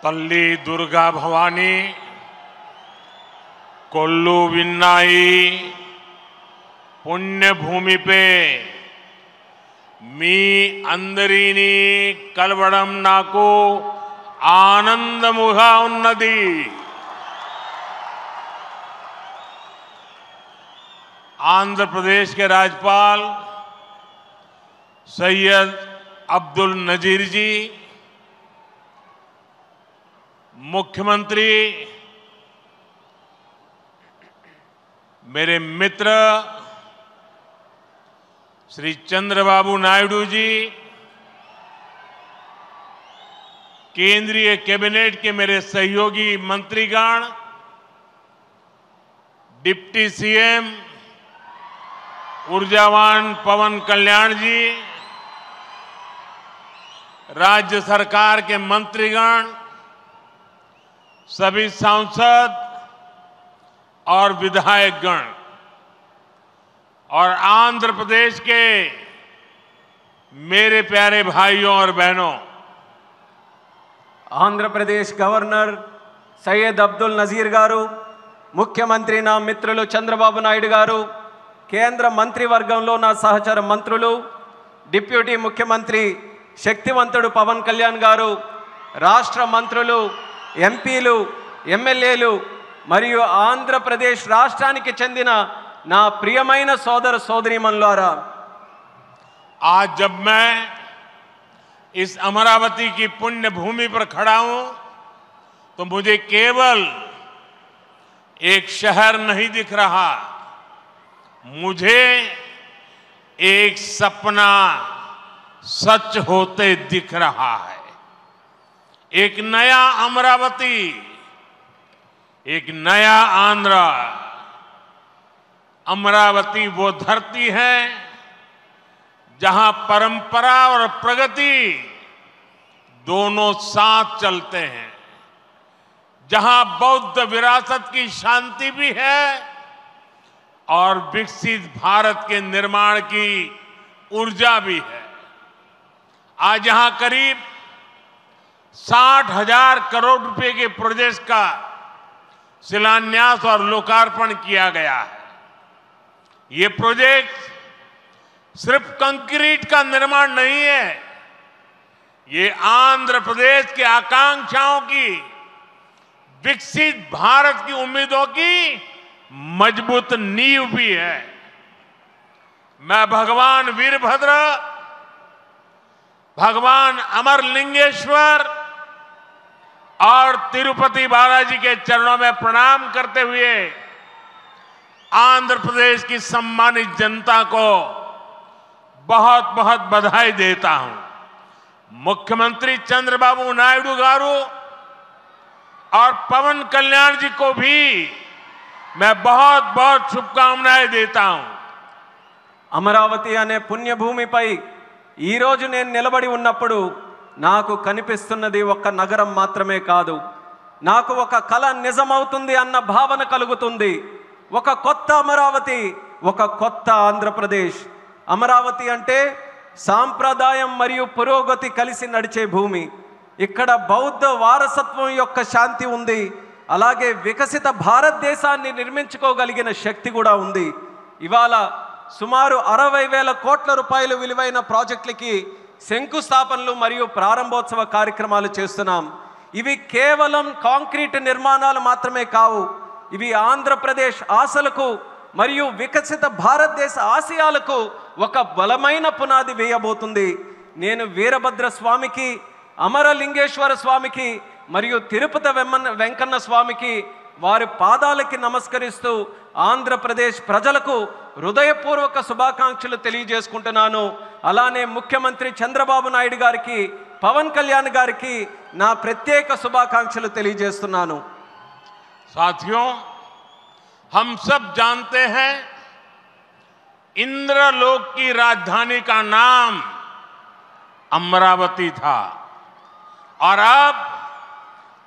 तल्ली दुर्गा भवानी कोल्लू विन्नाई पुण्य भूमि पे मी अंदरीनी कलवड़म नाको आनंदमुगा उन्नति आंध्र प्रदेश के राज्यपाल सैयद अब्दुल नजीर जी, मुख्यमंत्री, मेरे मित्र श्री चंद्रबाबू नायडू जी, केंद्रीय कैबिनेट के मेरे सहयोगी मंत्रीगण, डिप्टी सीएम ऊर्जावान पवन कल्याण जी, राज्य सरकार के मंत्रीगण, सभी सांसद और विधायकगण और आंध्र प्रदेश के मेरे प्यारे भाइयों और बहनों, आंध्र प्रदेश गवर्नर सैयद अब्दुल नजीर गारू, मुख्यमंत्री ना मित्रुలు చంద్రబాబు నాయుడు గారు, కేంద్ర మంత్రివర్గంలో నా సహచర మంత్రులు, డిప్యూటీ ముఖ్యమంత్రి శక్తివంతుడు పవన్ కళ్యాణ్ గారు, రాష్ట్ర మంత్రులు, ఎంపీలు, ఎమ్మెల్యేలు మరియు ఆంధ్రప్రదేశ్ రాష్ట్రానికి చెందిన నా ప్రియమైన సోదర సోదరీమణులారా, आज जब मैं इस अमरावती की पुण्य भूमि पर खड़ा हूं तो मुझे केवल एक शहर नहीं दिख रहा, मुझे एक सपना सच होते दिख रहा है। एक नया अमरावती, एक नया आंध्र। अमरावती वो धरती है जहां परंपरा और प्रगति दोनों साथ चलते हैं, जहां बौद्ध विरासत की शांति भी है और विकसित भारत के निर्माण की ऊर्जा भी है। आज यहां करीब 60,000 करोड़ रुपए के प्रोजेक्ट का शिलान्यास और लोकार्पण किया गया है। ये प्रोजेक्ट सिर्फ कंक्रीट का निर्माण नहीं है, ये आंध्र प्रदेश की आकांक्षाओं की, विकसित भारत की उम्मीदों की मजबूत नींव भी है। मैं भगवान वीरभद्र, भगवान अमरलिंगेश्वर और तिरुपति बालाजी के चरणों में प्रणाम करते हुए आंध्र प्रदेश की सम्मानित जनता को बहुत बहुत बधाई देता हूं। मुख्यमंत्री चंद्रबाबू नायडू गारू और पवन कल्याण जी को भी मैं बहुत बहुत शुभकामनाएं देता हूं। అమరావతి అనే పుణ్యభూమిపై ఈ రోజు నేను నిలబడి ఉన్నప్పుడు నాకు కనిపిస్తున్నది ఒక నగరం మాత్రమే కాదు, నాకు ఒక కల నిజమవుతుంది అన్న భావన కలుగుతుంది। ఒక కొత్త అమరావతి, ఒక కొత్త ఆంధ్రప్రదేశ్। అమరావతి అంటే సాంప్రదాయం మరియు పురోగతి కలిసి నడిచే భూమి। ఇక్కడ బౌద్ధ వారసత్వం యొక్క శాంతి ఉంది, అలాగే వికసిత భారతదేశాన్ని నిర్మించుకోగలిగిన శక్తి కూడా ఉంది। ఇవాళ సుమారు 60,000 కోట్ల రూపాయల విలువైన ప్రాజెక్టులకి శంకుస్థాపనలు మరియు ప్రారంభోత్సవ కార్యక్రమాలు చేస్తున్నాం। ఇవి కేవలం కాంక్రీట్ నిర్మాణాలు మాత్రమే కావు, ఇవి ఆంధ్రప్రదేశ్ ఆశలకు మరియు వికసిత భారతదేశ ఆశయాలకు ఒక బలమైన పునాది వేయబోతుంది। నేను వీరభద్ర స్వామికి, అమరలింగేశ్వర స్వామికి మరియు తిరుపతి వెంకన్న స్వామికి వారి పాదాలకి నమస్కరిస్తూ ఆంధ్రప్రదేశ్ ప్రజలకు హృదయపూర్వక శుభాకాంక్షలు తెలియజేసుకుంటున్నాను। అలానే ముఖ్యమంత్రి చంద్రబాబు నాయుడు గారికి, పవన్ కళ్యాణ్ గారికి నా ప్రత్యేక శుభాకాంక్షలు తెలియజేస్తున్నాను। साथियों, हम सब जानते हैं इंद्रलोक की राजधानी का नाम अमरावती था और अब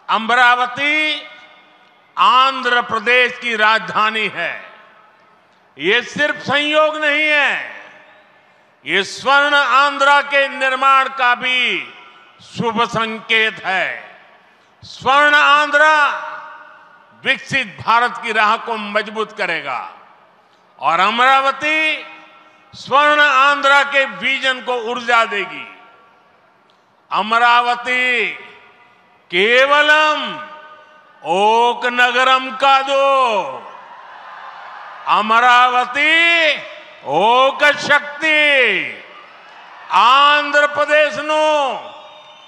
अमरावती आंध्र प्रदेश की राजधानी है। ये सिर्फ संयोग नहीं है, ये स्वर्ण आंध्रा के निर्माण का भी शुभ संकेत है। स्वर्ण आंध्र विकसित भारत की राह को मजबूत करेगा और अमरावती स्वर्ण आंध्र के विजन को ऊर्जा देगी। अमरावती केवलम ओक नगरम कादो, अमरावती ओक शक्ति आंध्र प्रदेश नो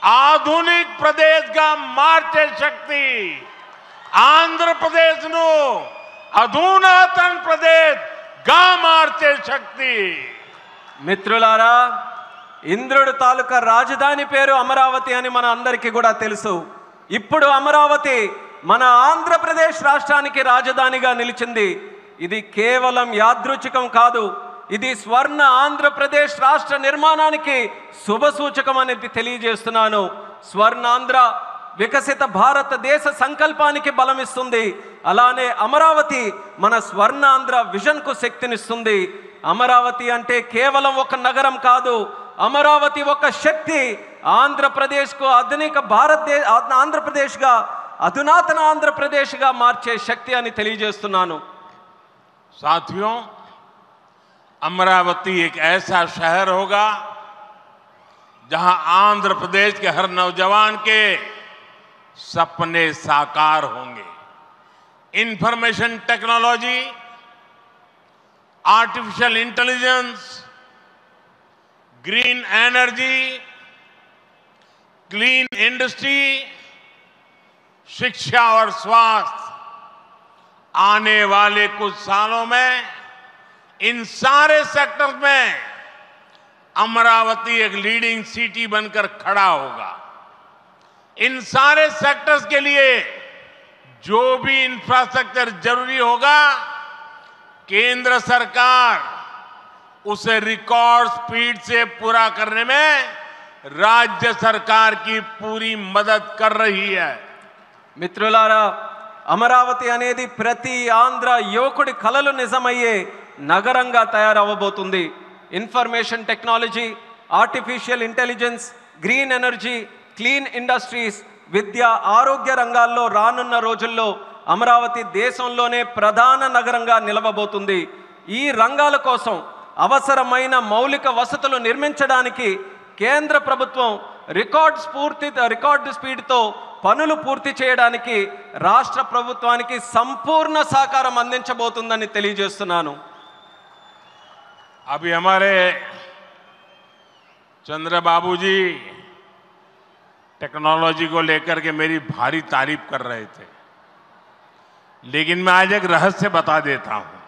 आधुनिक प्रदेश का मार्चे शक्ति, आंध्र प्रदेश नो अधुनातन प्रदेश गा मार्चे शक्ति। మిత్రులారా, ఇంద్రుడు తాలూకా రాజధాని పేరు అమరావతి అని మన అందరికీ కూడా తెలుసు. ఇప్పుడు అమరావతి మన ఆంధ్రప్రదేశ్ రాష్ట్రానికి రాజధానిగా నిలిచింది. ఇది కేవలం యాదృచ్ఛికం కాదు, ఇది స్వర్ణ ఆంధ్రప్రదేశ్ రాష్ట్ర నిర్మాణానికి శుభ సూచకం అనేది తెలియజేస్తున్నాను. స్వర్ణాంధ్ర వికసిత భారతదేశ సంకల్పానికి బలమిస్తుంది. అలానే అమరావతి మన స్వర్ణాంధ్ర విజన్కు శక్తినిస్తుంది. అమరావతి అంటే కేవలం ఒక నగరం కాదు, అమరావతి ఒక శక్తి. ఆంధ్రప్రదేశ్కు ఆధునిక ఆంధ్రప్రదేశ్గా అధునాతన ఆంధ్రప్రదేశ్గా మార్చే శక్తి అని తెలియజేస్తున్నాను. साथियों, अमरावती एक ऐसा शहर होगा जहां आंध्र प्रदेश के हर नौजवान के सपने साकार होंगे। Information technology, artificial intelligence, green energy, clean industry, शिक्षा और स्वास्थ्य, आने वाले कुछ सालों में इन सारे सेक्टर्स में अमरावती एक लीडिंग सिटी बनकर खड़ा होगा। इन सारे सेक्टर्स के लिए जो भी इंफ्रास्ट्रक्चर जरूरी होगा, केंद्र सरकार उसे रिकॉर्ड स्पीड से पूरा करने में राज्य सरकार की पूरी मदद कर रही है। మిత్రులారా, అమరావతి అనేది ప్రతి ఆంధ్ర యువకుడి కలలు నిజమయ్యే నగరంగా తయారవబోతుంది. Information technology, artificial intelligence, green energy, clean industries, విద్య, ఆరోగ్య రంగాల్లో రానున్న రోజుల్లో అమరావతి దేశంలోనే ప్రధాన నగరంగా నిలవబోతుంది. ఈ రంగాల కోసం అవసరమైన మౌలిక వసతులు నిర్మించడానికి కేంద్ర ప్రభుత్వం రికార్డు స్పీడ్తో పనులు పూర్తి చేయడానికి రాష్ట్ర ప్రభుత్వానికి సంపూర్ణ సహకారం అందించబోతుందని తెలియజేస్తున్నాను. अभी हमारे चंद्रबाबू जी टेक्नोलॉजी को लेकर के मेरी भारी तारीफ कर रहे थे, लेकिन मैं आज एक रहस्य बता देता हूं।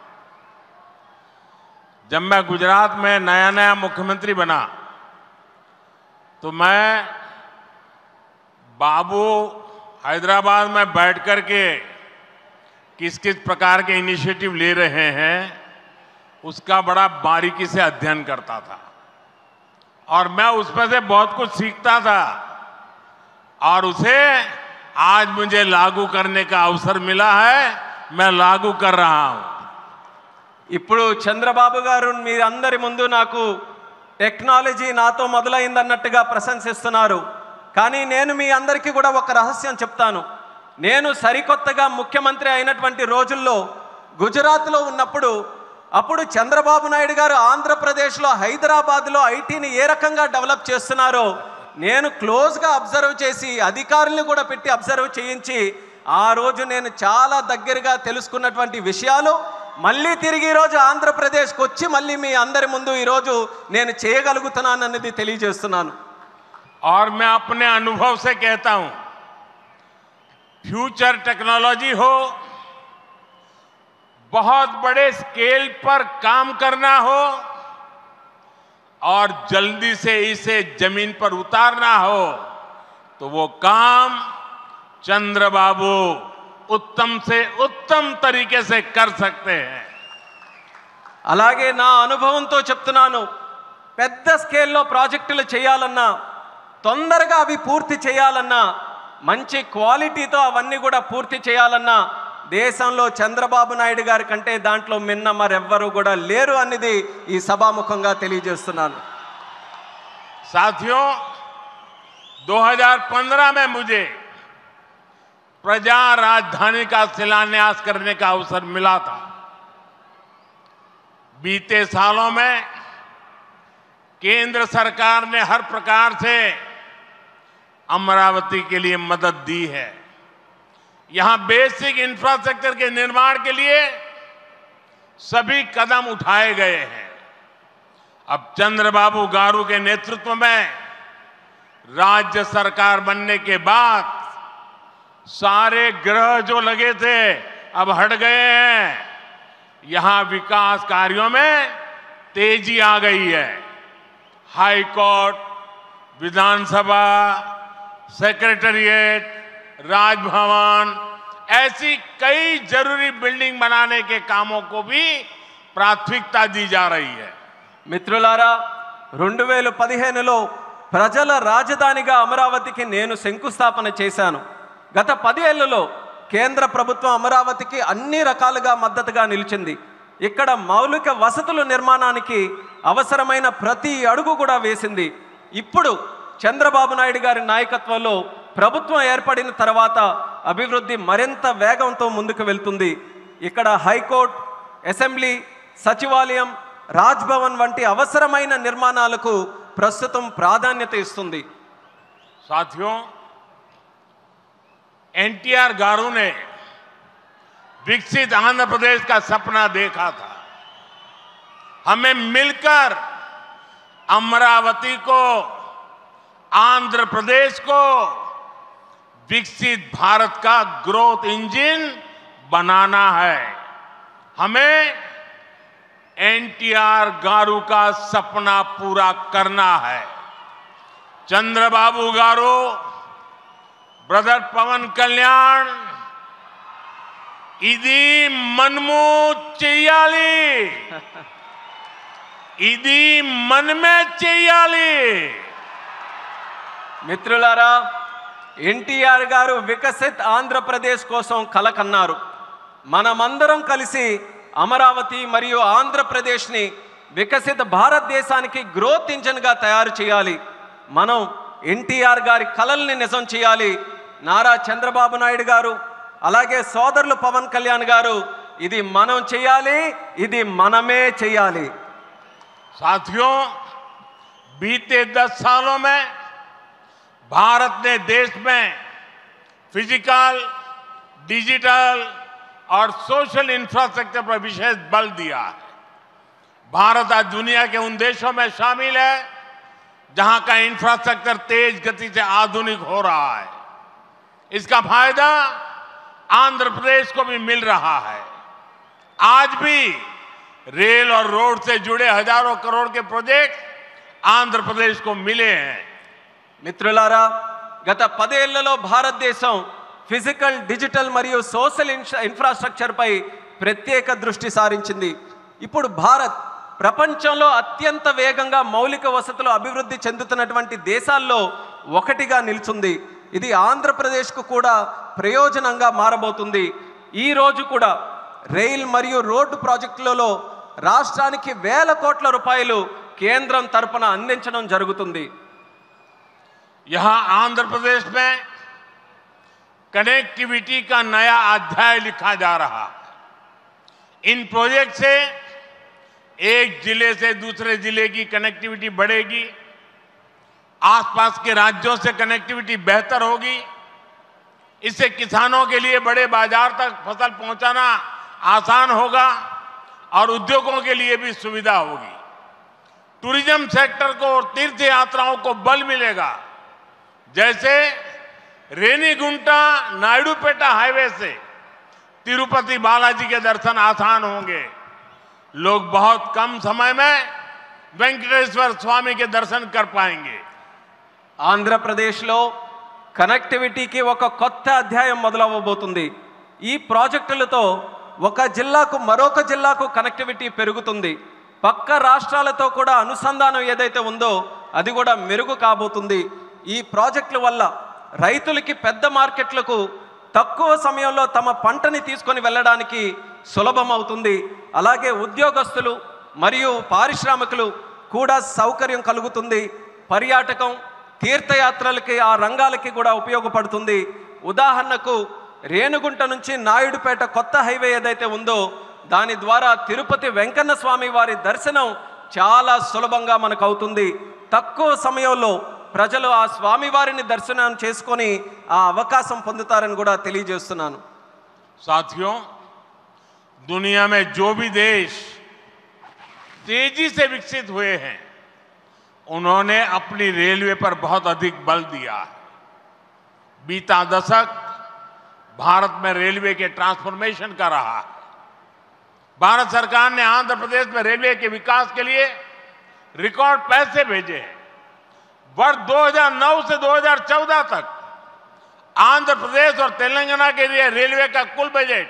जब मैं गुजरात में नया मुख्यमंत्री बना तो मैं बाबू हैदराबाद में बैठ कर के किस किस प्रकार के इनिशिएटिव ले रहे हैं उसका बड़ा बारीकी से अध्ययन करता था और मैं उसमें से बहुत कुछ सीखता था और उसे आज मुझे लागू करने का अवसर मिला है। मैं लागू कर रहा हूं। ఇప్పుడు చంద్రబాబు గారు మీ అందరి ముందు నాకు టెక్నాలజీ నాతో మొదలైందన్నట్టుగా ప్రశంసిస్తున్నారు. కానీ నేను మీ అందరికీ కూడా ఒక రహస్యం చెప్తాను. నేను సరికొత్తగా ముఖ్యమంత్రి అయినటువంటి రోజుల్లో గుజరాత్లో ఉన్నప్పుడు అప్పుడు చంద్రబాబు నాయుడు గారు ఆంధ్రప్రదేశ్లో హైదరాబాద్లో ఐటీని ఏ రకంగా డెవలప్ చేస్తున్నారో నేను క్లోజ్గా అబ్జర్వ్ చేసి అధికారులను కూడా పెట్టి అబ్జర్వ్ చేయించి ఆ రోజు నేను చాలా దగ్గరగా తెలుసుకున్నటువంటి విషయాలు మళ్ళీ తిరిగి ఈరోజు ఆంధ్రప్రదేశ్కి వచ్చి మళ్ళీ మీ అందరి ముందు ఈరోజు నేను చేయగలుగుతున్నానన్నది తెలియజేస్తున్నాను. और मैं अपने अनुभव से कहता हूं, फ्यूचर टेक्नोलॉजी हो, बहुत बड़े स्केल पर काम करना हो और जल्दी से इसे जमीन पर उतारना हो तो वो काम चंद्रबाबू उत्तम से उत्तम तरीके से कर सकते हैं. అలాగే నా అనుభవంతో చెప్తున్నాను, పెద్ద స్కేల్లో ప్రాజెక్టులు చేయాలన్నా తొందరగా అవి పూర్తి చేయాలన్నా మంచి క్వాలిటీతో అవన్నీ కూడా పూర్తి చేయాలన్నా దేశంలో చంద్రబాబు నాయుడు గారి కంటే దాంట్లో మిన్న మరెవ్వరూ కూడా లేరు అనేది ఈ సభాముఖంగా తెలియజేస్తున్నాను. साथियों, 2015 में मुझे प्रजा राजधानी का शिलान्यास करने का अवसर मिला था। बीते सालों में केंद्र सरकार ने हर प्रकार से अमरावती के लिए मदद दी है। यहां बेसिक इंफ्रास्ट्रक्चर के निर्माण के लिए सभी कदम उठाए गए हैं। अब चंद्रबाबू गारू के नेतृत्व में राज्य सरकार बनने के बाद सारे ग्रह जो लगे थे अब हट गए हैं। यहां विकास कार्यों में तेजी आ गई है। हाई कोर्ट, विधानसभा, सेक्रेटेरिएट, राजभवन, ऐसी कई जरूरी बिल्डिंग बनाने के कामों को भी प्राथमिकता दी जा रही है। మిత్రులారా 2015లో ప్రజల రాజధానిగా అమరావతికి నేను శంకుస్థాపన చేశాను. గత 10 ఏళ్లలో కేంద్ర ప్రభుత్వం అమరావతికి అన్ని రకాలుగా మద్దతుగా నిలిచింది. ఇక్కడ మౌలిక వసతుల నిర్మాణానికి అవసరమైన ప్రతి అడుగు కూడా వేసింది. ఇప్పుడు చంద్రబాబు నాయుడు గారి నాయకత్వంలో ప్రభుత్వం ఏర్పడిన తర్వాత అభివృద్ధి మరింత వేగంతో ముందుకు వెళ్తుంది. ఇక్కడ హైకోర్టు, అసెంబ్లీ, సచివాలయం, రాజ్భవన్ వంటి అవసరమైన నిర్మాణాలకు ప్రస్తుతం ప్రాధాన్యత ఇస్తుంది. साथियों, एनटीआर गारू ने विकसित आंध्र प्रदेश का सपना देखा था। हमें मिलकर अमरावती को, आंध्र प्रदेश को विकसित भारत का ग्रोथ इंजन बनाना है। हमें एनटीआर गारू का सपना पूरा करना है। चंद्रबाबू गारू, ब्रदर पवन कल्याण, इदी मनमू చెయ్యాలి, ఇది మనమే చెయ్యాలి. మిత్రులారా, ఎన్టీఆర్ గారు వికసిత్ ఆంధ్రప్రదేశ్ కోసం కల కన్నారు. మనమందరం కలిసి అమరావతి మరియు ఆంధ్రప్రదేశ్ని వికసిత భారతదేశానికి గ్రోత్ ఇంజన్గా తయారు చేయాలి. మనం ఎన్టీఆర్ గారి కలల్ని నిజం చేయాలి. నారా చంద్రబాబు నాయుడు గారు, అలాగే సోదరులు పవన్ కళ్యాణ్ గారు, ఇది మనం చేయాలి, ఇది మనమే చేయాలి. साथियों, बीते 10 सालों में भारत ने देश में फिजिकल, डिजिटल और सोशल इंफ्रास्ट्रक्चर पर विशेष बल दिया है। भारत आज दुनिया के उन देशों में शामिल है जहां का इंफ्रास्ट्रक्चर तेज गति से आधुनिक हो रहा है। इसका फायदा आंध्र प्रदेश को भी मिल रहा है। आज भी रेल और रोड से जुड़े हजारों करोड़ के प्रोजेक्ट आंध्र प्रदेश को मिले हैं। మిత్రులారా, గత 10 ఏళ్లలో భారతదేశం ఫిజికల్, డిజిటల్ మరియు సోషల్ ఇన్ఫ్రాస్ట్రక్చర్ పై ప్రత్యేక దృష్టి సారించింది. ఇప్పుడు భారత్ ప్రపంచంలో అత్యంత వేగంగా మౌలిక వసతులు అభివృద్ధి చెందుతున్నటువంటి దేశాల్లో ఒకటిగా నిలుచుంది. ఇది ఆంధ్రప్రదేశ్కు కూడా ప్రయోజనంగా మారబోతుంది. ఈ రోజు కూడా రైల్ మరియు రోడ్డు ప్రాజెక్టులలో రాష్ట్రానికి వేల కోట్ల రూపాయలు కేంద్రం తరపున అందించడం జరుగుతుంది. यहां आंध्र प्रदेश में कनेक्टिविटी का नया अध्याय लिखा जा रहा है। इन प्रोजेक्ट से एक जिले से दूसरे जिले की कनेक्टिविटी बढ़ेगी, आसपास के राज्यों से कनेक्टिविटी बेहतर होगी। इससे किसानों के लिए बड़े बाजार तक फसल पहुंचाना आसान होगा और उद्योगों के लिए भी सुविधा होगी। टूरिज्म सेक्टर को और तीर्थ यात्राओं को बल मिलेगा। जैसे रेनीगुंटा नायडूपेटा हाईवे से तिरुपति बालाजी के दर्शन आसान होंगे। लोग बहुत कम समय में वेंकटेश्वर स्वामी के दर्शन कर पाएंगे। ఆంధ్రప్రదేశ్లో కనెక్టివిటీకి ఒక కొత్త అధ్యాయం మొదలవబోతుంది. ఈ ప్రాజెక్టులతో ఒక జిల్లాకు మరొక జిల్లాకు కనెక్టివిటీ పెరుగుతుంది. పక్క రాష్ట్రాలతో కూడా అనుసంధానం ఏదైతే ఉందో అది కూడా మెరుగు కాబోతుంది. ఈ ప్రాజెక్టుల వల్ల రైతులకి పెద్ద మార్కెట్లకు తక్కువ సమయంలో తమ పంటని తీసుకొని వెళ్ళడానికి సులభం అవుతుంది. అలాగే ఉద్యోగస్తులు మరియు పారిశ్రామికులు కూడా సౌకర్యం కలుగుతుంది. పర్యాటకం, తీర్థయాత్రలకి, ఆ రంగాలకి కూడా ఉపయోగపడుతుంది. ఉదాహరణకు రేణుగుంట నుంచి నాయుడుపేట కొత్త హైవే ఏదైతే ఉందో దాని ద్వారా తిరుపతి వెంకన్న స్వామి వారి దర్శనం చాలా సులభంగా మనకు అవుతుంది. తక్కువ సమయంలో ప్రజలు ఆ స్వామి వారిని దర్శనం చేసుకొని ఆ అవకాశం పొందుతారని కూడా తెలియజేస్తున్నాను. साथियों, दुनिया में जो भी देश तेजी से विकसित हुए हैं उन्होंने अपनी रेलवे पर बहुत अधिक बल दिया है. बीता दशक भारत में रेलवे के ट्रांसफॉर्मेशन का रहा है. भारत सरकार ने आंध्र प्रदेश में रेलवे के विकास के लिए रिकॉर्ड पैसे भेजे हैं. वर्ष 2009 से 2014 तक आंध्र प्रदेश और तेलंगाना के लिए रेलवे का कुल बजट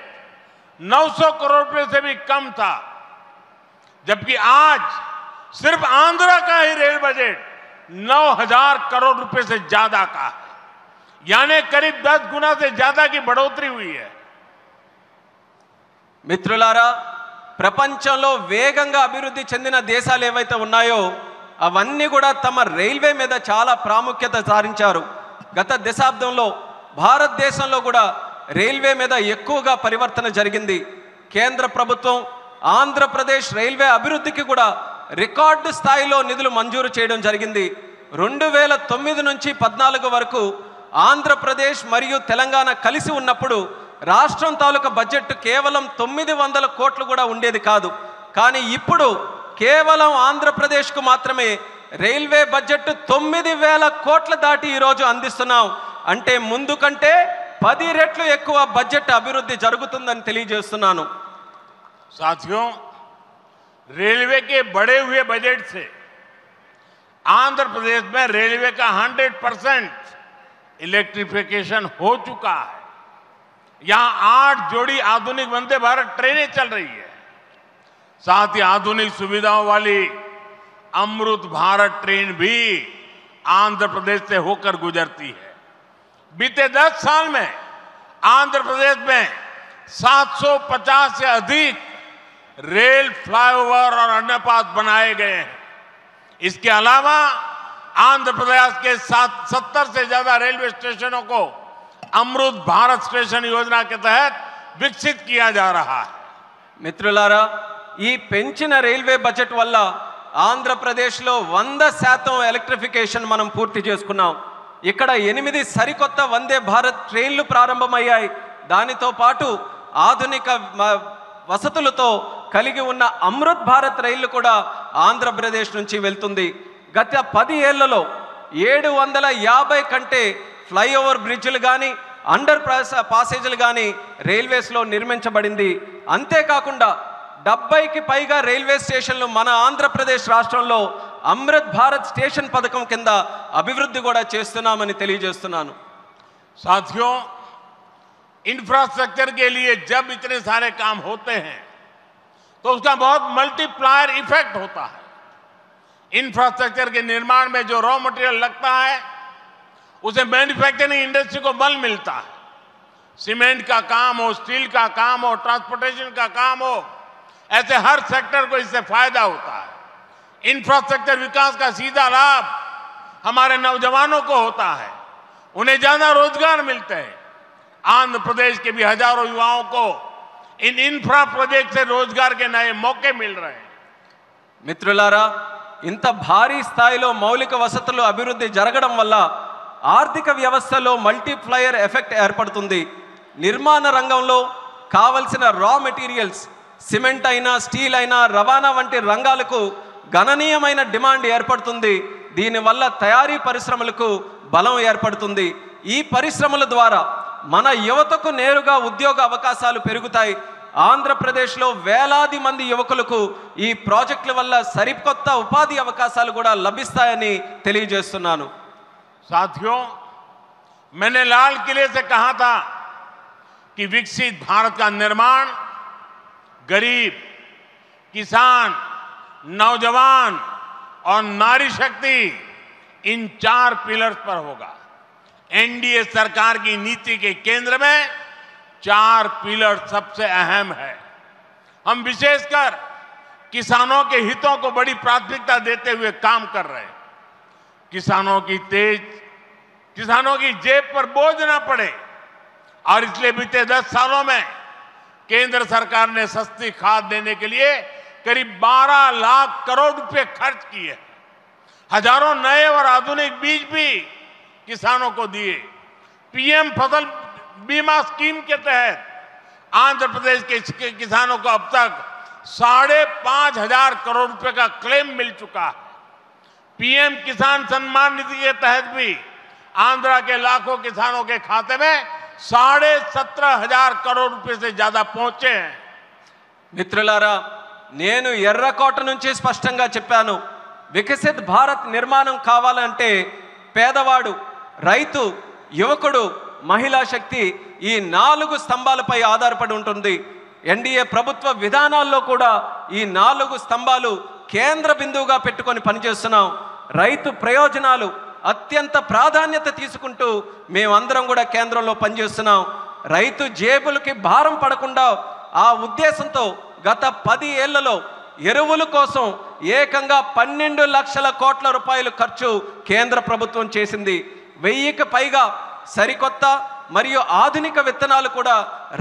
900 करोड़ रुपए से भी कम था, जबकि आज सिर्फ आंध्र का ही रेल बजट 9000 करोड़ रुपए से ज्यादा का है. यानी करीब 10 गुना से ज्यादा की बढ़ोतरी हुई है. మిత్రులారా, ప్రపంచంలో వేగంగా అభివృద్ధి చెందిన దేశాలు ఏవైతే ఉన్నాయో అవన్నీ కూడా తమ రైల్వే మీద చాలా ప్రాముఖ్యత సారించారు. గత దశాబ్దంలో భారతదేశంలో కూడా రైల్వే మీద ఎక్కువగా పరివర్తన జరిగింది. కేంద్ర ప్రభుత్వం ఆంధ్రప్రదేశ్ రైల్వే అభివృద్ధికి కూడా రికార్డు స్థాయిలో నిధులు మంజూరు చేయడం జరిగింది. 2009 నుంచి 14 వరకు ఆంధ్రప్రదేశ్ మరియు తెలంగాణ కలిసి ఉన్నప్పుడు రాష్ట్రం తాలూకా బడ్జెట్ కేవలం 900 కోట్లు కూడా ఉండేది కాదు. కానీ ఇప్పుడు కేవలం ఆంధ్రప్రదేశ్కు మాత్రమే రైల్వే బడ్జెట్ 9000 కోట్ల దాటి ఈరోజు అందిస్తున్నాం. అంటే ముందు కంటే 10 రెట్లు ఎక్కువ బడ్జెట్ అభివృద్ధి జరుగుతుందని తెలియజేస్తున్నాను. साथियों, रेलवे के बढ़े हुए बजट से आंध्र प्रदेश में रेलवे का 100% इलेक्ट्रिफिकेशन हो चुका है. यहां 8 जोड़ी आधुनिक वंदे भारत ट्रेनें चल रही है. साथ ही आधुनिक सुविधाओं वाली अमृत भारत ट्रेन भी आंध्र प्रदेश से होकर गुजरती है. बीते 10 साल में आंध्र प्रदेश में 750 से अधिक रेल फ्लाईओवर और अंडरपास बनाए गए हैं. इसके अलावा आंध्र प्रदेश के 70 से ज्यादा रेलवे स्टेशनों को अमृत भारत स्टेशन योजना के तहत विकसित किया जा रहा है. మిత్రులారా, ఈ పెంచిన రైల్వే బడ్జెట్ వల్ల ఆంధ్రప్రదేశ్లో 100% ఎలక్ట్రిఫికేషన్ మనం పూర్తి చేసుకున్నాం. ఇక్కడ 8 సరికొత్త వందే భారత్ ట్రైన్లు ప్రారంభమయ్యాయి. దానితో పాటు ఆధునిక వసతులతో కలిగి ఉన్న అమృత్ భారత్ రైళ్లు కూడా ఆంధ్రప్రదేశ్ నుంచి వెళ్తుంది. గత 10 ఏళ్లలో 750 కంటే ఫ్లైఓవర్ బ్రిడ్జ్లు కానీ అండర్ పాసేజీలు కానీ రైల్వేస్లో నిర్మించబడింది. అంతేకాకుండా 70కి పైగా రైల్వే స్టేషన్లు మన ఆంధ్రప్రదేశ్ రాష్ట్రంలో అమృత్ భారత్ స్టేషన్ పథకం కింద అభివృద్ధి కూడా చేస్తున్నామని తెలియజేస్తున్నాను. साथियों, इंफ्रास्ट्रक्चर के लिए जब इतने सारे काम होते हैं तो उसका बहुत मल्टीप्लायर इफेक्ट होता है. इंफ्रास्ट्रक्चर के निर्माण में जो रॉ मटेरियल लगता है उसे मैन्युफैक्चरिंग इंडस्ट्री को बल मिलता है. सीमेंट का काम हो, स्टील का काम हो, ट्रांसपोर्टेशन का काम हो, ऐसे हर सेक्टर को इससे फायदा होता है. इंफ्रास्ट्रक्चर विकास का सीधा लाभ हमारे नौजवानों को होता है. उन्हें ज्यादा रोजगार मिलते हैं. आंध्र प्रदेश के भी हजारों युवाओं को इन इंफ्रा प्रोजेक्ट से रोजगार के नए मौके मिल रहे हैं. మిత్రులారా, ఇంత భారీ స్థాయిలో మౌలిక వసతులు అభివృద్ధి జరగడం వల్ల ఆర్థిక వ్యవస్థలో మల్టీప్లయర్ ఎఫెక్ట్ ఏర్పడుతుంది. నిర్మాణ రంగంలో కావలసిన రా మెటీరియల్స్ సిమెంట్ అయినా స్టీల్ అయినా రవాణా వంటి రంగాలకు గణనీయమైన డిమాండ్ ఏర్పడుతుంది. దీనివల్ల తయారీ పరిశ్రమలకు బలం ఏర్పడుతుంది. ఈ పరిశ్రమల ద్వారా మన యువతకు నేరుగా ఉద్యోగ అవకాశాలు పెరుగుతాయి. ఆంధ్రప్రదేశ్లో వేలాది మంది యువకులకు ఈ ప్రాజెక్టుల వల్ల సరికొత్త ఉపాధి అవకాశాలు కూడా లభిస్తాయని తెలియజేస్తున్నాను. साथियों, मैंने लाल किले से कहा था कि विकसित भारत का निर्माण गरीब, किसान, नौजवान और नारी शक्ति इन 4 पिलर्स पर होगा. एनडीए सरकार की नीति के केंद्र में 4 पिलर सबसे अहम है. हम विशेषकर किसानों के हितों को बड़ी प्राथमिकता देते हुए काम कर रहे हैं. किसानों की जेब पर बोझ ना पड़े, और इसलिए बीते 10 सालों में केंद्र सरकार ने सस्ती खाद देने के लिए करीब 12 लाख करोड़ रुपए खर्च किए। हजारों नए और आधुनिक बीज भी किसानों को दिए। पीएम फसल बीमा स्कीम के तहत आंध्र प्रदेश के किसानों को अब तक 5,500 करोड़ रुपए का क्लेम मिल चुका है। पीएम किसान सम्मान निधि के तहत भी आंध्र के लाखों किसानों के खाते में 17,500 करोड़ रुपए से ज्यादा पहुंचे हैं। మిత్రులారా, నేను ఎర్రకోట నుంచి స్పష్టంగా చెప్పాను, వికసిత్ భారత్ నిర్మాణం కావాలంటే పేదవాడు, రైతు, యువకుడు, మహిళా శక్తి ఈ 4 స్తంభాలపై ఆధారపడి ఉంటుంది. ఎన్డీఏ ప్రభుత్వ విధానాల్లో కూడా ఈ 4 స్తంభాలు కేంద్ర బిందువుగా పెట్టుకొని పనిచేస్తున్నాం. రైతు ప్రయోజనాలు అత్యంత ప్రాధాన్యత తీసుకుంటూ మేమందరం కూడా కేంద్రంలో పనిచేస్తున్నాం. రైతు జేబులకి భారం పడకుండా ఆ ఉద్దేశంతో గత 10 ఏళ్లలో ఎరువుల కోసం ఏకంగా 12 లక్షల కోట్ల రూపాయలు ఖర్చు కేంద్ర ప్రభుత్వం చేసింది. 1000కి పైగా సరికొత్త మరియు ఆధునిక విత్తనాలు కూడా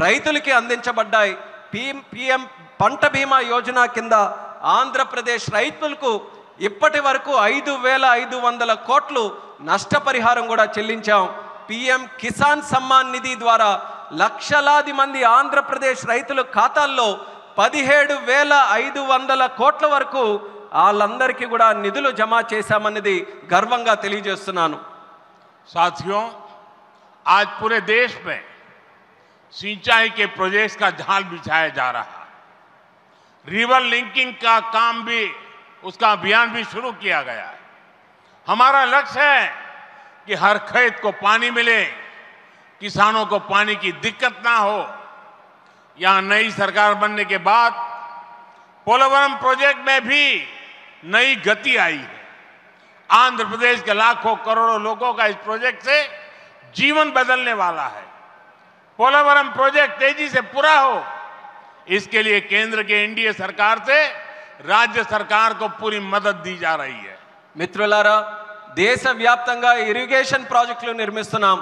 రైతులకి అందించబడ్డాయి. పీఎం పంట బీమా యోజన కింద ఆంధ్రప్రదేశ్ రైతులకు ఇప్పటి వరకు 5,500 కోట్లు నష్టపరిహారం కూడా చెల్లించాం. పీఎం కిసాన్ సమ్మాన్ నిధి ద్వారా లక్షలాది మంది ఆంధ్రప్రదేశ్ రైతుల ఖాతాల్లో 17,500 కోట్ల వరకు వాళ్ళందరికీ కూడా నిధులు జమ చేశామన్నది గర్వంగా తెలియజేస్తున్నాను. साथियों, आज पूरे देश में सिंचाई के प्रोजेक्ट्स का जाल बिछाया जा रहा है। रिवर लिंकिंग का काम भी, उसका अभियान भी शुरू किया गया है। हमारा लक्ष्य है कि हर खेत को पानी मिले, किसानों को पानी की दिक्कत ना हो। यहां नई सरकार बनने के बाद पोलवरम प्रोजेक्ट में भी नई गति आई है। आंध्र प्रदेश के लाखों करोड़ों लोगों का इस प्रोजेक्ट से जीवन बदलने वाला है। पोलवरम प्रोजेक्ट तेजी से पूरा हो, इसके लिए केंद्र के एनडीए सरकार से राज्य सरकार को पूरी मदद दी जा रही है. మిత్రులారా, దేశవ్యాప్తంగా ఇరిగేషన్ ప్రాజెక్టులు నిర్మిస్తున్నాం.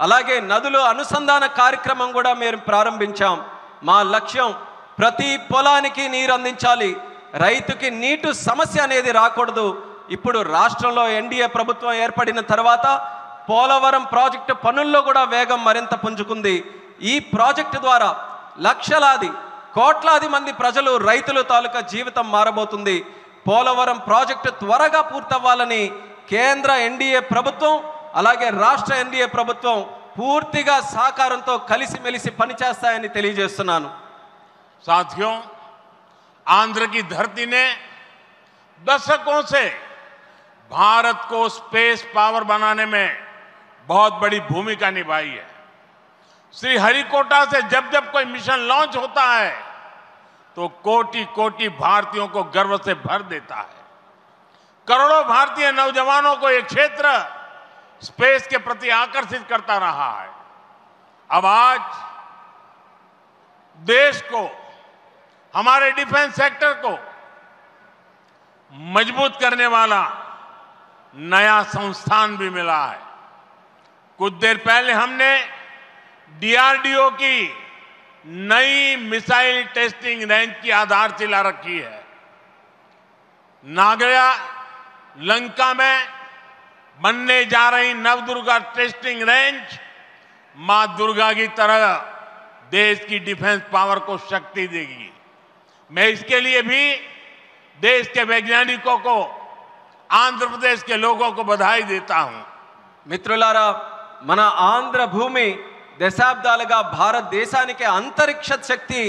అలాగే నదుల అనుసంధాన కార్యక్రమం కూడా మేము ప్రారంభించాం. మా లక్ష్యం ప్రతి పొలానికి నీరు అందించాలి, రైతుకి నీటి సమస్య అనేది రాకూడదు. ఇప్పుడు రాష్ట్రంలో ఎన్డీఏ ప్రభుత్వం ఏర్పడిన తర్వాత పోలవరం ప్రాజెక్టు పనుల్లో కూడా వేగం మరింత పుంజుకుంది. ఈ ప్రాజెక్టు ద్వారా లక్షలాది కోట్లాది మంది ప్రజలు, రైతుల తాలూకా జీవితం మారబోతుంది. పోలవరం ప్రాజెక్టు త్వరగా పూర్తవ్వాలని కేంద్ర ఎన్డీఏ ప్రభుత్వం అలాగే రాష్ట్ర ఎన్డీఏ ప్రభుత్వం పూర్తిగా సహకారంతో కలిసిమెలిసి పనిచేస్తాయని తెలియజేస్తున్నాను. साथियों, आंध्र की धरती ने दशकों से भारत को स्पेस पावर बनाने में बहुत बड़ी भूमिका निभाई है. श्रीहरिकोटा से जब जब कोई मिशन लॉन्च होता है तो कोटि कोटि भारतीयों को गर्व से भर देता है. करोड़ों भारतीय नौजवानों को यह क्षेत्र स्पेस के प्रति आकर्षित करता रहा है. अब आज देश को, हमारे डिफेंस सेक्टर को मजबूत करने वाला नया संस्थान भी मिला है. कुछ देर पहले हमने डीआरडीओ की नई मिसाइल टेस्टिंग रेंज की आधारशिला रखी है. नागया लंका में बनने जा रही नवदुर्गा टेस्टिंग रेंज मां दुर्गा की तरह देश की डिफेंस पावर को शक्ति देगी. मैं इसके लिए भी देश के वैज्ञानिकों को, आंध्र प्रदेश के लोगों को बधाई देता हूं. మిత్రులారా, మన ఆంధ్ర భూమి దశాబ్దాలుగా భారతదేశానికి అంతరిక్ష శక్తి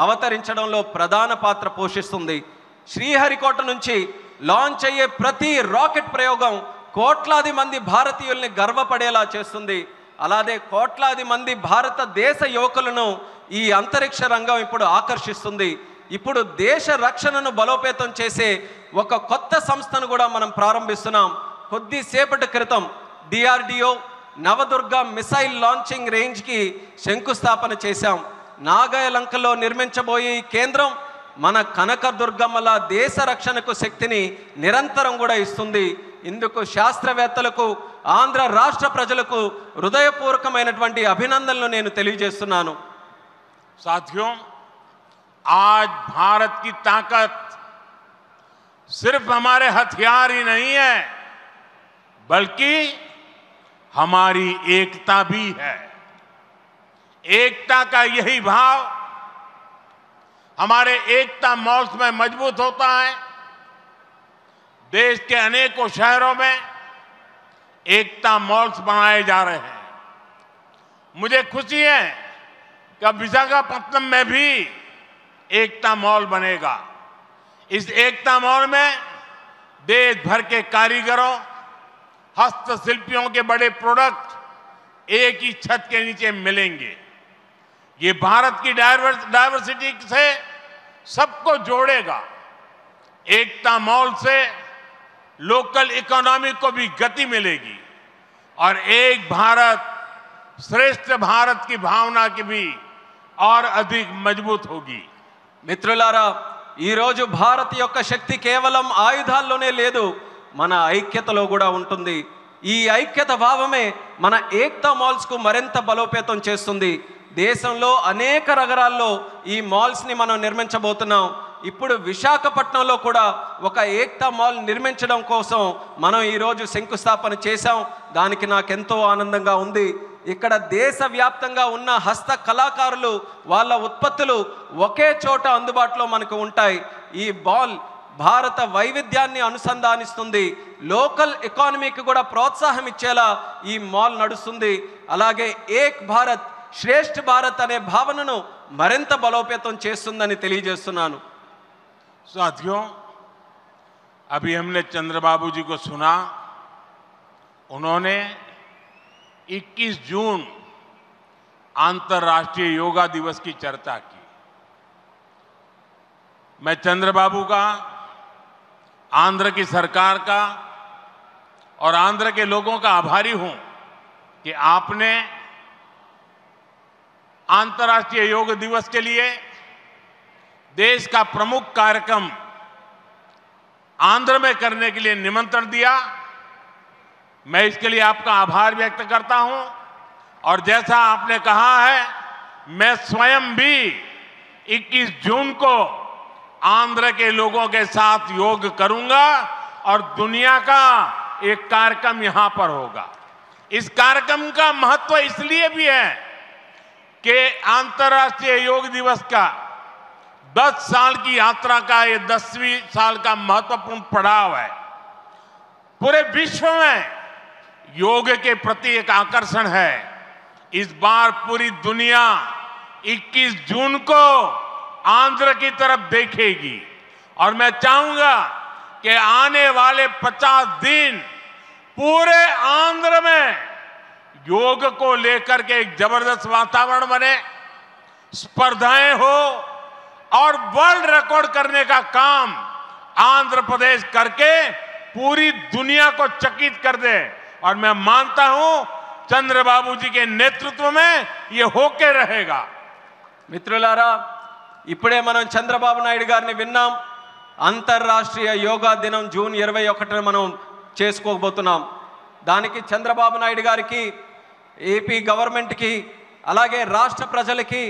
అవతరించడంలో ప్రధాన పాత్ర పోషిస్తుంది. శ్రీహరికోట నుంచి లాంచ్ అయ్యే ప్రతి రాకెట్ ప్రయోగం కోట్లాది మంది భారతీయుల్ని గర్వపడేలా చేస్తుంది. అలాగే కోట్లాది మంది భారతదేశ యువకులను ఈ అంతరిక్ష రంగం ఇప్పుడు ఆకర్షిస్తుంది. ఇప్పుడు దేశ రక్షణను బలోపేతం చేసే ఒక కొత్త సంస్థను కూడా మనం ప్రారంభిస్తున్నాం. కొద్దిసేపటి క్రితం డిఆర్డిఓ నవదుర్గ మిసైల్ లాంచింగ్ రేంజ్కి శంకుస్థాపన చేశాం. నాగాయలంకలో నిర్మించబోయే ఈ కేంద్రం మన కనకదుర్గమ్మల దేశ రక్షణకు శక్తిని నిరంతరం కూడా ఇస్తుంది. ఇందుకు శాస్త్రవేత్తలకు ఆంధ్ర రాష్ట్ర ప్రజలకు హృదయపూర్వకమైనటువంటి అభినందనలు నేను తెలియజేస్తున్నాను. साथियों, आज भारत की ताकत सिर्फ हमारे हथियार ही नहीं है, बल्कि हमारी एकता भी है। एकता का यही भाव हमारे एकता मॉल्स में मजबूत होता है। देश के अनेकों शहरों में एकता मॉल्स बनाए जा रहे हैं। मुझे खुशी है कि अब विशाखापट्टनम में भी एकता मॉल बनेगा। इस एकता मॉल में देश भर के कारीगरों, हस्तशिल्पियों के बड़े प्रोडक्ट एक ही छत के नीचे मिलेंगे। ये भारत की डायवर्सिटी से सबको जोड़ेगा। एकता मॉल से लोकल इकोनॉमी को भी गति मिलेगी और एक भारत श्रेष्ठ भारत की भावना की भी और अधिक मजबूत होगी। మిత్రులారా, ఈరోజు భారత్ యొక్క శక్తి కేవలం ఆయుధాల్లోనే లేదు, మన ఐక్యతలో కూడా ఉంటుంది. ఈ ఐక్యత భావమే మన ఏక్తా మాల్స్కు మరింత బలోపేతం చేస్తుంది. దేశంలో అనేక నగరాల్లో ఈ మాల్స్ని మనం నిర్మించబోతున్నాం. ఇప్పుడు విశాఖపట్నంలో కూడా ఒక ఏక్తా మాల్ నిర్మించడం కోసం మనం ఈరోజు శంకుస్థాపన చేశాం. దానికి నాకెంతో ఆనందంగా ఉంది. ఇక్కడ దేశవ్యాప్తంగా ఉన్న హస్త కళాకారులు వాళ్ళ ఉత్పత్తులు ఒకే చోట అందుబాటులో మనకు ఉంటాయి. ఈ మాల్ భారత వైవిధ్యాన్ని అనుసంధానిస్తుంది. లోకల్ ఎకానమీకి కూడా ప్రోత్సాహం ఇచ్చేలా ఈ మాల్ నడుస్తుంది. అలాగే ఏక్ భారత్ శ్రేష్ఠ భారత్ అనే భావనను మరింత బలోపేతం చేస్తుందని తెలియజేస్తున్నాను. साथियों, अभी हमने चंद्रबाबू जी को सुना. उन्होंने 21 जून अंतर्राष्ट्रीय योगा दिवस की चर्चा की. मैं चंद्रबाबू का, आंध्र की सरकार का और आंध्र के लोगों का आभारी हूं कि आपने अंतर्राष्ट्रीय योग दिवस के लिए देश का प्रमुख कार्यक्रम आंध्र में करने के लिए निमंत्रण दिया. मैं इसके लिए आपका आभार व्यक्त करता हूं और जैसा आपने कहा है, मैं स्वयं भी 21 जून को आंध्र के लोगों के साथ योग करूंगा और दुनिया का एक कार्यक्रम यहां पर होगा. इस कार्यक्रम का महत्व इसलिए भी है कि अंतर्राष्ट्रीय योग दिवस का 10 साल की यात्रा का ये 10वीं साल का महत्वपूर्ण पड़ाव है. पूरे विश्व में योग के प्रति एक आकर्षण है. इस बार पूरी दुनिया 21 जून को आंध्र की तरफ देखेगी और मैं चाहूंगा कि आने वाले 50 दिन पूरे आंध्र में योग को लेकर के एक जबरदस्त वातावरण बने, स्पर्धाएं हो और वर्ल्ड रिकॉर्ड करने का काम आंध्र प्रदेश करके पूरी दुनिया को चकित कर दे. और मैं मानता हूं चंद्रबाबू जी के नेतृत्व में ये होके रहेगा. మిత్రులారా, ఇప్పుడే మనం చంద్రబాబు నాయుడు గారిని విన్నాం. అంతర్రాష్ట్రీయ యోగా దినం జూన్ 21న మనం చేసుకోబోతున్నాం. దానికి చంద్రబాబు నాయుడు గారికి, ఏపీ గవర్నమెంట్కి, అలాగే రాష్ట్ర ప్రజలకి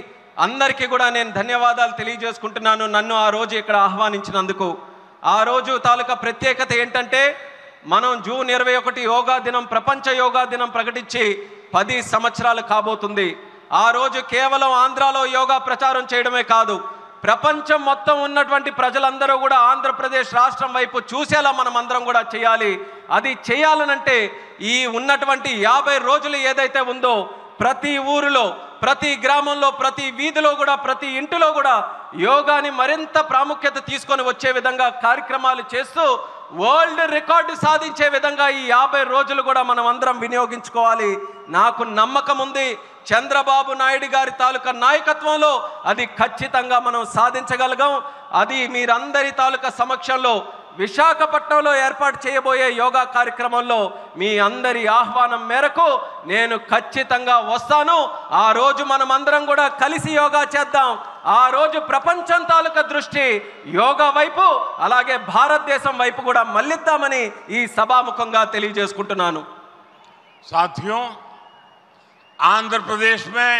అందరికీ కూడా నేను ధన్యవాదాలు తెలియజేసుకుంటున్నాను నన్ను ఆ రోజు ఇక్కడ ఆహ్వానించినందుకు. ఆ రోజు తాలూకా ప్రత్యేకత ఏంటంటే, మనం జూన్ 21 యోగా దినం, ప్రపంచ యోగా దినం ప్రకటించి 10 సంవత్సరాలు కాబోతుంది. ఆ రోజు కేవలం ఆంధ్రాలో యోగా ప్రచారం చేయడమే కాదు, ప్రపంచం మొత్తం ఉన్నటువంటి ప్రజలందరూ కూడా ఆంధ్రప్రదేశ్ రాష్ట్రం వైపు చూసేలా మనం అందరం కూడా చేయాలి. అది చేయాలనంటే ఈ ఉన్నటువంటి 50 రోజులు ఏదైతే ఉందో, ప్రతి ఊరిలో, ప్రతి గ్రామంలో, ప్రతి వీధిలో కూడా, ప్రతి ఇంటిలో కూడా యోగాని మరింత ప్రాముఖ్యత తీసుకొని వచ్చే విధంగా కార్యక్రమాలు చేస్తూ వరల్డ్ రికార్డు సాధించే విధంగా ఈ 50 రోజులు కూడా మనం అందరం వినియోగించుకోవాలి. నాకు నమ్మకం ఉంది, చంద్రబాబు నాయుడు గారి తాలూకా నాయకత్వంలో అది ఖచ్చితంగా మనం సాధించగలగాం. అది మీరందరి తాలూకా సమక్షంలో విశాఖపట్నంలో ఏర్పాటు చేయబోయే యోగా కార్యక్రమంలో మీ అందరి ఆహ్వానం మేరకు నేను ఖచ్చితంగా వస్తాను. ఆ రోజు మనమందరం కూడా కలిసి యోగా చేద్దాం. ఆ రోజు ప్రపంచం తాలూకా దృష్టి యోగా వైపు అలాగే భారతదేశం వైపు కూడా మళ్ళిద్దామని ఈ సభాముఖంగా తెలియజేసుకుంటున్నాను. साथियों, आंध्र प्रदेश में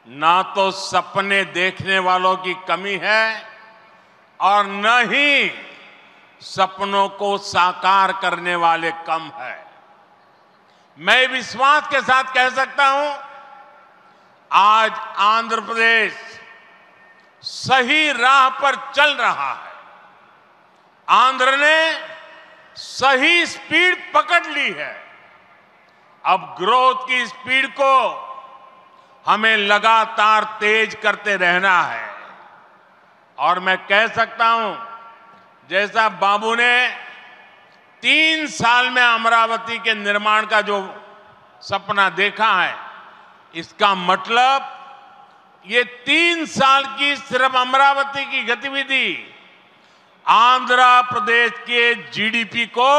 ना तो सपने देखने वालों की कमी है और न ही सपनों को साकार करने वाले कम है। मैं विश्वास के साथ कह सकता हूं, आज आंध्र प्रदेश सही राह पर चल रहा है। आंध्र ने सही स्पीड पकड़ ली है। अब ग्रोथ की स्पीड को हमें लगातार तेज करते रहना है। और मैं कह सकता हूं, जैसा बाबू ने 3 साल में अमरावती के निर्माण का जो सपना देखा है, इसका मतलब ये 3 साल की सिर्फ अमरावती की गतिविधि आंध्र प्रदेश के जीडीपी को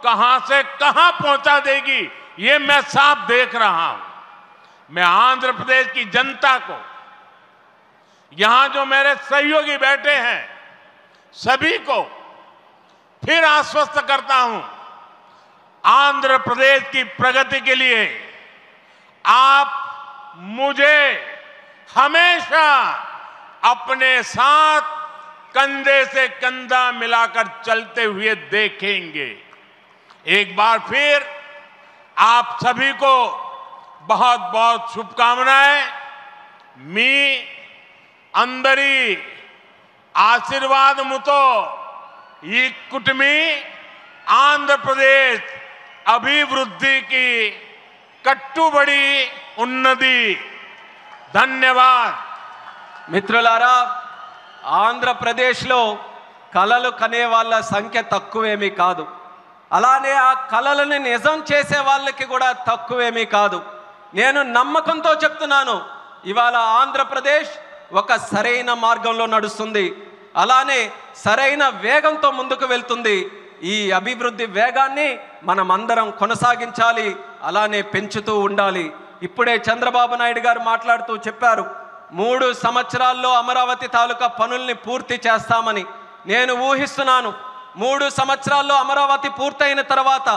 कहां से कहां पहुंचा देगी, ये मैं साफ देख रहा हूं। मैं आंध्र प्रदेश की जनता को, यहां जो मेरे सहयोगी बैठे हैं, सभी को फिर आश्वस्त करता हूं, आंध्र प्रदेश की प्रगति के लिए आप मुझे हमेशा अपने साथ कंधे से कंधा मिलाकर चलते हुए देखेंगे। एक बार फिर आप सभी को बहुत बहुत शुभकामनाएं। मी अंदरी आशीर्वादमुतो ఈ కుటుంబీ ఆంధ్రప్రదేశ్ అభివృద్ధికి కట్టుబడి ఉన్నది. ధన్యవాద్. మిత్రులారా, ఆంధ్రప్రదేశ్లో కలలు కనే వాళ్ళ సంఖ్య తక్కువేమీ కాదు. అలానే ఆ కలలను నిజం చేసే వాళ్ళకి కూడా తక్కువేమీ కాదు. నేను నమ్మకంతో చెప్తున్నాను, ఇవాళ ఆంధ్రప్రదేశ్ ఒక సరైన మార్గంలో నడుస్తుంది. అలానే సరైన వేగంతో ముందుకు వెళ్తుంది. ఈ అభివృద్ధి వేగాన్ని మనమందరం కొనసాగించాలి, అలానే పెంచుతూ ఉండాలి. ఇప్పుడే చంద్రబాబు నాయుడు గారు మాట్లాడుతూ చెప్పారు, 3 సంవత్సరాల్లో అమరావతి తాలూకా పనుల్ని పూర్తి చేస్తామని. నేను ఊహిస్తున్నాను, 3 సంవత్సరాల్లో అమరావతి పూర్తయిన తర్వాత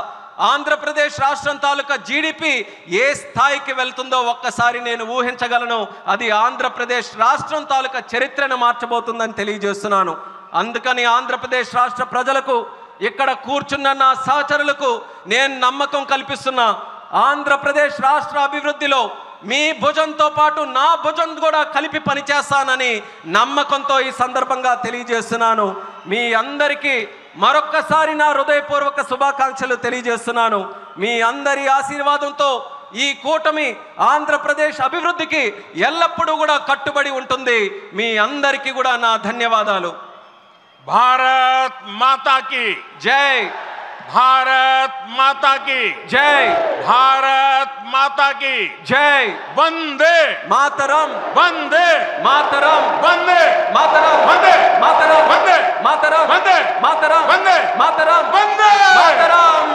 ఆంధ్రప్రదేశ్ రాష్ట్రం తాలూకా జీడిపి ఏ స్థాయికి వెళ్తుందో ఒక్కసారి నేను ఊహించగలను. అది ఆంధ్రప్రదేశ్ రాష్ట్రం తాలూకా చరిత్రను మార్చబోతుందని తెలియజేస్తున్నాను. అందుకని ఆంధ్రప్రదేశ్ రాష్ట్ర ప్రజలకు, ఇక్కడ కూర్చున్న నా సహచరులకు నేను నమ్మకం కల్పిస్తున్నా, ఆంధ్రప్రదేశ్ రాష్ట్ర అభివృద్ధిలో మీ భుజంతో పాటు నా భుజం కూడా కలిపి పనిచేస్తానని నమ్మకంతో ఈ సందర్భంగా తెలియజేస్తున్నాను. మీ అందరికీ మరొక్కసారి నా హృదయపూర్వక శుభాకాంక్షలు తెలియజేస్తున్నాను. మీ అందరి ఆశీర్వాదంతో ఈ కూటమి ఆంధ్రప్రదేశ్ అభివృద్ధికి ఎల్లప్పుడూ కూడా కట్టుబడి ఉంటుంది. మీ అందరికీ కూడా నా ధన్యవాదాలు. భారత్ మాతా की జై. भारत माता की जय. भारत माता की जय. वंदे मातरम. वंदे मातरम. वंदे मातरम. वंदे मातरम. वंदे मातरम. वंदे मातरम. वंदे मातरम. वंदे मातरम.